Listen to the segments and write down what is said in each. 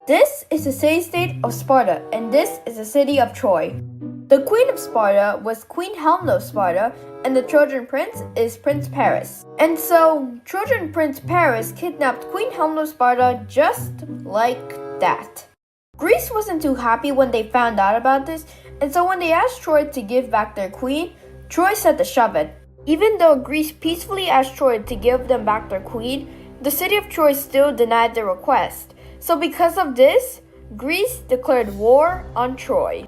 This is the city-state of Sparta, and this is the city of Troy. The queen of Sparta was Queen Helena of Sparta, and the Trojan prince is Prince Paris. And so, Trojan Prince Paris kidnapped Queen Helena of Sparta just like that. Greece wasn't too happy when they found out about this, and so when they asked Troy to give back their queen, Troy said to shove it. Even though Greece peacefully asked Troy to give them back their queen, the city of Troy still denied their request. So because of this, Greece declared war on Troy.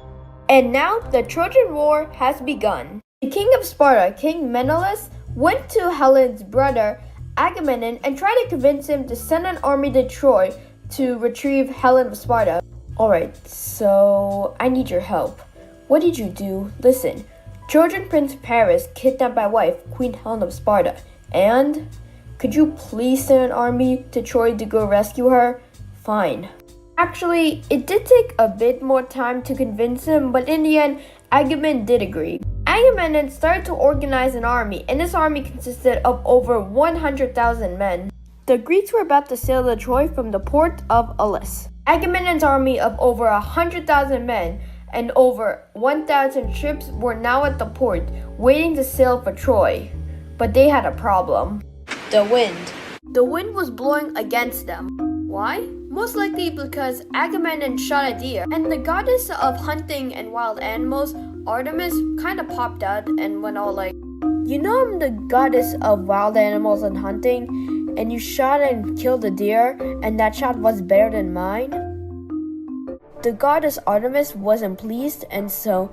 And now the Trojan War has begun. The king of Sparta, King Menelaus, went to Helen's brother Agamemnon and tried to convince him to send an army to Troy to retrieve Helen of Sparta. Alright, so I need your help. What did you do? Listen, Trojan Prince Paris kidnapped my wife, Queen Helena of Sparta, and could you please send an army to Troy to go rescue her? Fine. Actually, it did take a bit more time to convince him, but in the end, Agamemnon did agree. Agamemnon started to organize an army, and this army consisted of over 100,000 men. The Greeks were about to sail to Troy from the port of Aulis. Agamemnon's army of over 100,000 men and over 1,000 ships were now at the port, waiting to sail for Troy. But they had a problem. The wind. The wind was blowing against them. Why? Most likely because Agamemnon shot a deer, and the goddess of hunting and wild animals, Artemis, kinda popped out and went all like, "You know I'm the goddess of wild animals and hunting, and you shot and killed a deer, and that shot was better than mine?" The goddess Artemis wasn't pleased, and so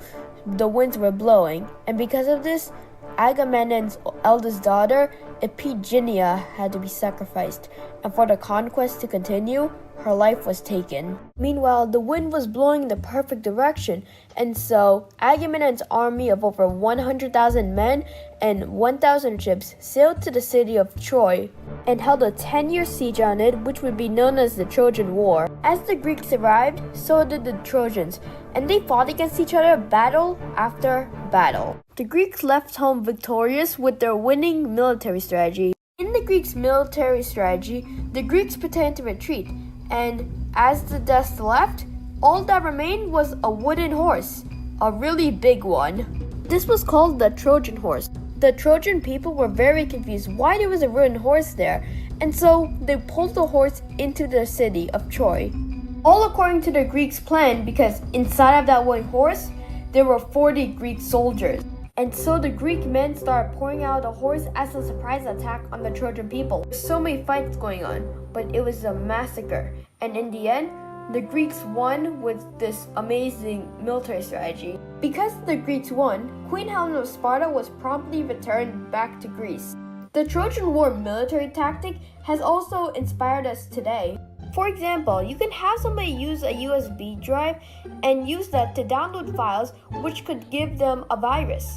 the winds were blowing, and because of this, Agamemnon's eldest daughter, Iphigenia, had to be sacrificed, and for the conquest to continue, her life was taken. Meanwhile, the wind was blowing in the perfect direction, and so Agamemnon's army of over 100,000 men and 1,000 ships sailed to the city of Troy and held a 10-year siege on it, which would be known as the Trojan War. As the Greeks arrived, so did the Trojans, and they fought against each other battle after battle. The Greeks left home victorious with their winning military strategy. In the Greeks' military strategy, the Greeks pretended to retreat, and as the dust left, all that remained was a wooden horse, a really big one. This was called the Trojan Horse. The Trojan people were very confused why there was a wooden horse there, and so they pulled the horse into the city of Troy. All according to the Greeks' plan, because inside of that wooden horse, there were 40 Greek soldiers. And so the Greek men started pouring out the horse as a surprise attack on the Trojan people. There's so many fights going on, but it was a massacre. And in the end, the Greeks won with this amazing military strategy. Because the Greeks won, Queen Helena of Sparta was promptly returned back to Greece. The Trojan War military tactic has also inspired us today. For example, you can have somebody use a USB drive and use that to download files which could give them a virus.